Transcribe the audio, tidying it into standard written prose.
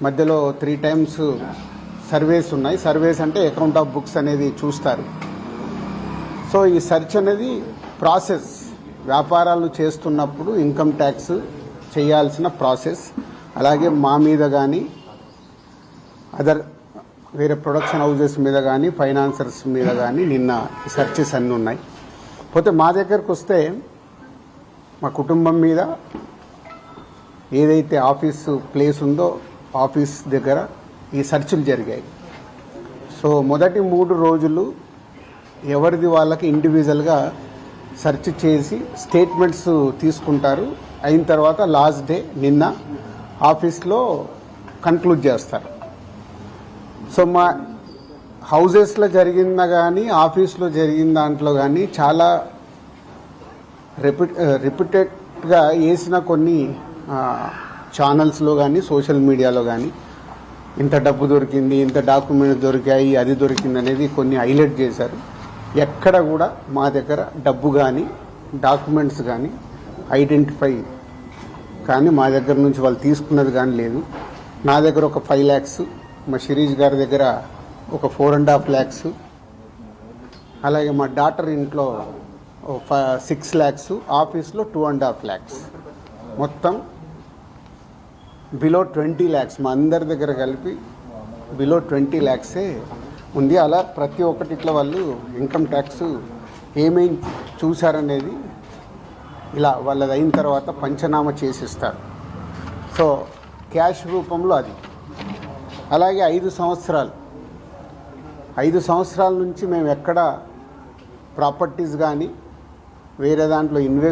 మధ్యలో 3 times surveys ఉన్నాయి. Surveys అంటే అకౌంట్ ఆఫ్ బుక్స్ అనేది చూస్తారు. సో ఈ సెర్చ్ అనేది ప్రాసెస్, వ్యాపారాలు చేస్తున్నప్పుడు ఇన్కమ్ ట్యాక్స్ చేయాల్సిన ప్రాసెస్. అలాగే మా మీద కానీ అదర్ వేరే ప్రొడక్షన్ హౌజెస్ మీద కానీ ఫైనాన్సర్స్ మీద కానీ నిన్న సెర్చెస్ అన్నీ ఉన్నాయి. పోతే మా దగ్గరకు వస్తే మా కుటుంబం మీద ఏదైతే ఆఫీసు ప్లేస్ ఉందో ఆఫీస్ దగ్గర ఈ సెర్చ్లు జరిగాయి. సో మొదటి 3 రోజులు ఎవరిది వాళ్ళకి ఇండివిజువల్గా సెర్చ్ చేసి స్టేట్మెంట్స్ తీసుకుంటారు. అయిన తర్వాత లాస్ట్ డే నిన్న ఆఫీస్లో కన్క్లూడ్ చేస్తారు. సో మా హౌజెస్లో జరిగిందా కానీ ఆఫీస్లో జరిగిన దాంట్లో కానీ చాలా రిపీటెడ్గా వేసిన కొన్ని ఛానల్స్లో కానీ సోషల్ మీడియాలో కానీ ఇంత డబ్బు దొరికింది, ఇంత డాక్యుమెంట్స్ దొరికాయి, అది దొరికింది అనేది కొన్ని హైలైట్ చేశారు. ఎక్కడ కూడా మా దగ్గర డబ్బు కానీ డాక్యుమెంట్స్ కానీ ఐడెంటిఫై కానీ మా దగ్గర నుంచి వాళ్ళు తీసుకున్నది కానీ లేదు. నా దగ్గర ఒక 5 lakhs, మా శిరీష్ గారి దగ్గర ఒక 4.5 lakhs, అలాగే మా డాటర్ ఇంట్లో 6 lakhs, ఆఫీస్లో 2.5 lakhs, మొత్తం బిలో 20 lakhs మా అందరి దగ్గర కలిపి బిలో 20 lakhs ఉంది. అలా ప్రతి ఒక్కటి ఇట్లా వాళ్ళు ఇన్కమ్ ట్యాక్స్ ఏమేమి చూశారనేది ఇలా వాళ్ళది అయిన తర్వాత పంచనామా చేసిస్తారు. సో క్యాష్ రూపంలో అది. అలాగే 5 సంవత్సరాల నుంచి మేము ఎక్కడ ప్రాపర్టీస్ కానీ వేరే దాంట్లో ఇన్వెస్ట్